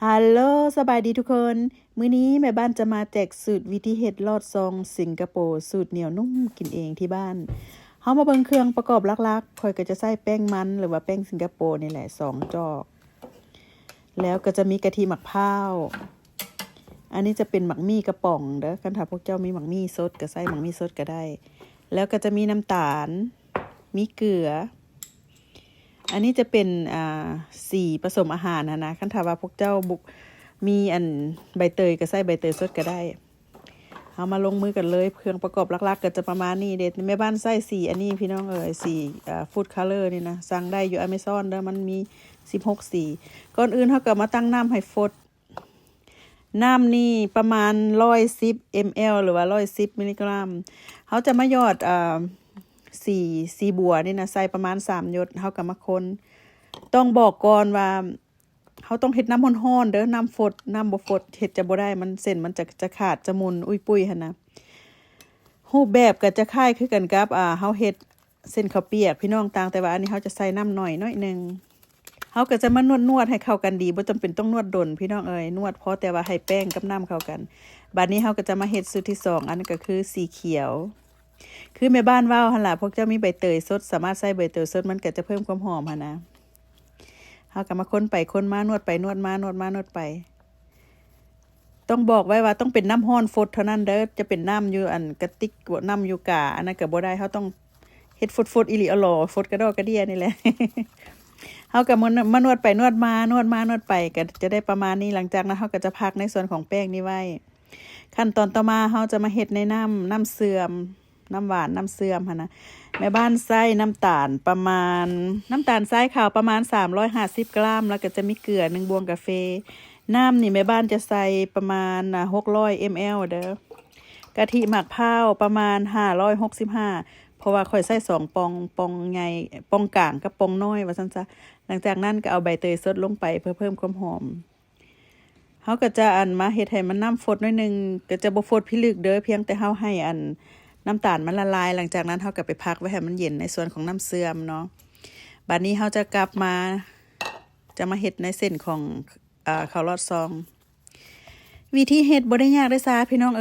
ฮัลโหลสบายดีทุกคน มื้อนี้แม่บ้านจะมาแจกสูตรวิธีเฮ็ดลอดซองสิงคโปร์สูตรเหนียวนุ่มกินเองที่บ้านเฮามาเบิ่งเครื่องประกอบหลักๆข่อยก็จะใส่แป้งมันหรือว่าแป้งสิงคโปร์นี่แหละ2จอกแล้วก็จะมีกะทิหมักพร้าวอันนี้จะเป็นหมักมี่กระป๋องเด้อคันถ้าพวกเจ้ามีหมักมี่สดก็ใส่หมักมี่สดก็ได้แล้วก็จะมีน้ำตาลมีเกลืออันนี้จะเป็นสีผสมอาหารนะคันถ้าว่าพวกเจ้ามีใบเตยก็ใส่ใบเตยสดก็ได้เอามาลงมือกันเลยเครื่องประกอบหลักๆก็จะประมาณนี้เด็ดแม่บ้านใส่สีอันนี้พี่น้องสีฟู้ดคัลเลอร์นี่นะสั่งได้อยู่ Amazon เด้อมันมี16สีก่อนอื่นเฮาก็มาตั้งน้ำให้ฟดน้ำนี่ประมาณ110 ml หรือว่า110มิลลิกรัมเฮาจะมาหยอดสีบัวนี่นะใส่ประมาณ3หยดเฮาก็มาคนต้องบอกก่อนว่าเขาต้องเฮ็ดน้ำร้อนๆเด้อน้ำฟดน้ำบ่ฟดเฮ็ดจะบ่ได้มันเส้นมันจะขาดจะมุนอุ้ยปุ้ยหั่นนะรูปแบบก็จะคล้ายคือกันกับเฮาเฮ็ดเส้นข้าวเปียกพี่น้องต่างแต่ว่าอันนี้เฮาจะใส่น้ำหน่อยนึงเฮาก็จะมานวดให้เข้ากันดีบ่จำเป็นต้องนวดดนพี่น้องนวดพอแต่ว่าให้แป้งกับน้ำเข้ากันบัดนี้เฮาก็จะมาเฮ็ดสูตรที่2อันนั้นก็คือสีเขียวคือแม่บ้านว่าวหั่นล่ะพวกเจ้ามีใบเตยสดสามารถใส่ใบเตยสดมันก็จะเพิ่มความหอมหั่นนะเฮาก็มาคนไปคนมานวดไปนวดมานวดมานวดไปต้องบอกไว้ว่าต้องเป็นน้ำร้อนฟดเท่านั้นเด้อจะเป็นน้ำอยู่กระติกน้ำอยู่กาอันนั้นก็บ่ได้เฮาต้องเฮ็ดฟดอีหลีอลอฟดกระดอกกระเดียนี่แหละ เฮาก็มานวดไปนวดมานวดมานวดไปก็จะได้ประมาณนี้หลังจากนั้นเฮาก็จะพักในส่วนของแป้งนี้ไว้ขั้นตอนต่อมาเฮาจะมาเฮ็ดในน้ำเสื่อมน้ำหวานน้ำเสื่อมหั่นนะแม่บ้านใส่น้ำตาลประมาณน้ำตาลทรายขาวประมาณ350 กรัมแล้วก็จะมีเกลือ1บวงกาแฟน้ำนี่แม่บ้านจะใส่ประมาณ600 ml เด้อกะทิหมักพร้าวประมาณ565เพราะว่าค่อยใส่2ปองใหญ่ปองกลางกับปองน้อยว่าซั่นซะหลังจากนั้นก็เอาใบเตยสดลงไปเพื่อเพิ่มความหอมเฮาก็จะมาเฮ็ดให้มันน้ำฟดหน่อยนึงก็จะบ่ฟดพิลึกเด้อเพียงแต่เฮาให้น้ำตาลมันละลายหลังจากนั้นเฮาก็ไปพักไว้ให้มันเย็นในส่วนของน้ำเสื่อมเนาะบัดนี้เฮาจะกลับมาจะมาเฮ็ดในเส้นของข้าวลอดซองวิธีเฮ็ดบ่ได้ยากเด้อซ่าพี่น้อง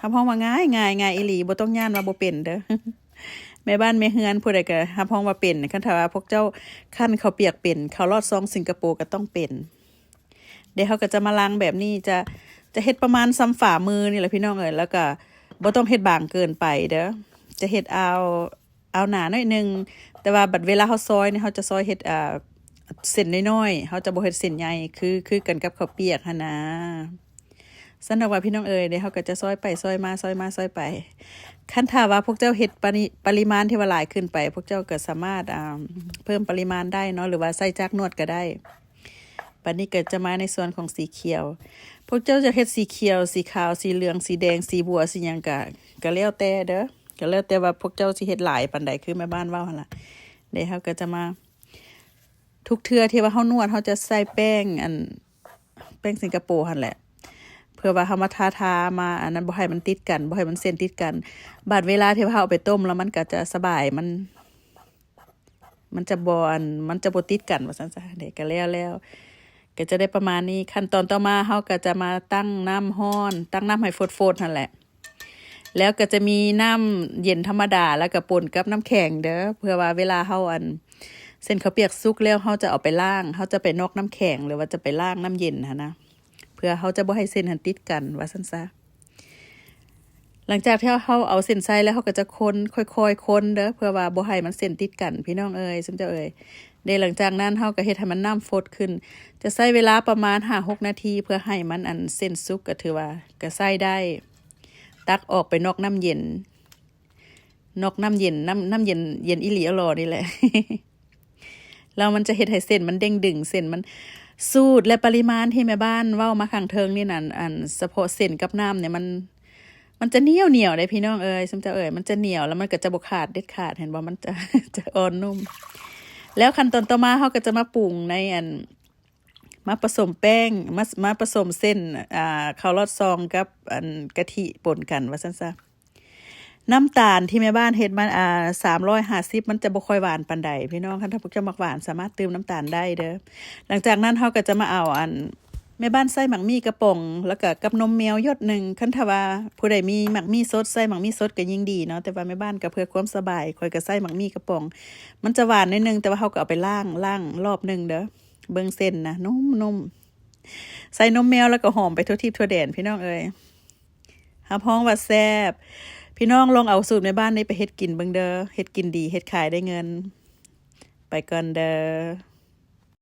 ทำห้องว่าง่ายอีหลีบ่ต้องย่านว่าบ่เป็นเด้อ แม่บ้านแม่เฮือนผู้ใดก็ทำห้องว่าเป็นคันถ้าว่าพวกเจ้าคั่นข้าวเปียกเป็นข้าวลอดซองสิงคโปร์ก็ต้องเป็นเดี๋ยวเฮาก็จะมาล้างแบบนี้จะเฮ็ดประมาณซ้ำฝ่ามือนี่แหละพี่น้องแล้วก็บ่ต้องเฮ็ดบางเกินไปเด้อจะเฮ็ดเอาหนาหน่อยนึงแต่ว่าบัดเวลาเฮาซอยนี่เฮาจะซอยเฮ็ดเส้นน้อยๆเฮาจะบ่เฮ็ดเส้นใหญ่คือกันกับข้าวเปียกหั่นนะสำหรับว่าพี่น้องเดี๋ยวเฮาก็จะซอยไปซอยมาซอยมาซอยไปคันถ้าว่าพวกเจ้าเฮ็ดปริมาณที่ว่าหลายขึ้นไปพวกเจ้าก็สามารถเพิ่มปริมาณได้เนาะหรือว่าใส่จักนวดก็ได้บัดนี้ก็จะมาในส่วนของสีเขียวพวกเจ้าจะเฮ็ดสีเขียวสีขาวสีเหลืองสีแดงสีบัวสีหยังก็แล้วแต่เด้อก็แล้วแต่ว่าพวกเจ้าสิเฮ็ดหลายปานใดคือแม่บ้านเว้าหั่นล่ะเดี๋ยวเฮาก็จะมาทุกเทื่อที่ว่าเฮานวดเฮาจะใส่แป้งสิงคโปร์หั่นแหละเพื่อว่าเฮามาทามาอันนั้นบ่ให้มันติดกันบ่ให้มันเส้นติดกันบัดเวลาที่ว่าเฮาเอาไปต้มแล้วมันก็จะสบายมันจะบ่ติดกันว่าซั่นซะเดี๋ยวก็แล้วก็จะได้ประมาณนี้ขั้นตอนต่อมาเฮาก็จะมาตั้งน้ำร้อนตั้งน้ำให้ฟดๆนั่นแหละแล้วก็จะมีน้ำเย็นธรรมดาแล้วก็ปนกับน้ำแข็งเด้อเพื่อว่าเวลาเฮาเส้นข้าวเปียกสุกแล้วเฮาจะเอาไปล้างเฮาจะไปนอกน้ำแข็งหรือว่าจะไปล้างน้ำเย็นนะเพื่อเฮาจะบ่ให้เส้นหันติดกันว่าซั่นซะหลังจากที่เฮาเอาเส้นใส่แล้วเฮาก็จะคนค่อยๆคนเด้อเพื่อว่าบ่ให้มันเส้นติดกันพี่น้องซุมเจ้าเดี๋ยวหลังจากนั้นเฮาก็เฮ็ดให้มันน้ำฟดขึ้นจะใช้เวลาประมาณ 5-6 นาทีเพื่อให้มันเส้นสุกก็ถือว่าก็ใช้ได้ตักออกไปนอกน้ำเย็นน้ำเย็นอีหลีอลอนี่แหละ แล้วมันจะเฮ็ดให้เส้นมันเด้งดึงเส้นมันสูตรและปริมาณที่แม่บ้านเว้ามาข้างเทิงนี่นั่นเฉพาะเส้นกับน้ำเนี่ยมันจะเหนียวได้พี่น้องซุมเจ้ามันจะเหนียวแล้วมันก็จะบ่ขาดเด็ดขาดเห็นบ่มันจะอ่อนนุ่มแล้วขั้นตอนต่อมาเฮาก็จะมาปรุงในมาผสมแป้งมาผสมเส้นข้าวลอดซองกับกะทิป่นกันว่าซั่นซะน้ำตาลที่แม่บ้านเฮ็ดมัน350มันจะบ่ค่อยหวานปานใดพี่น้องคันถ้าพวกเจ้ามักหวานสามารถเติมน้ำตาลได้เด้อหลังจากนั้นเฮาก็จะมาเอา แม่บ้านใส่หมักมี่กระป๋องแล้วก็กับนมแมวหยดหนึ่งคันถ้าว่าผู้ใดมีหมักมี่สดใส่หมักมี่สดก็ยิ่งดีเนาะแต่ว่าแม่บ้านก็เพื่อความสบายข่อยก็ใส่หมักมี่กระป๋องมันจะหวานนิดนึงแต่ว่าเฮาก็เอาไปล่างรอบนึงเด้อเบิ่งเส้นนะนุ่มใส่นมแมวแล้วก็หอมไปทั่วทิพย์ทั่วแดนพี่น้องเอ้ยรับรองว่าแซ่บพี่น้องลองเอาสูตรแม่บ้านนี้ไปเฮ็ดกินเบิ่งเด้อเฮ็ดกินดีเฮ็ดขายได้เงินไปก่อนเด้อ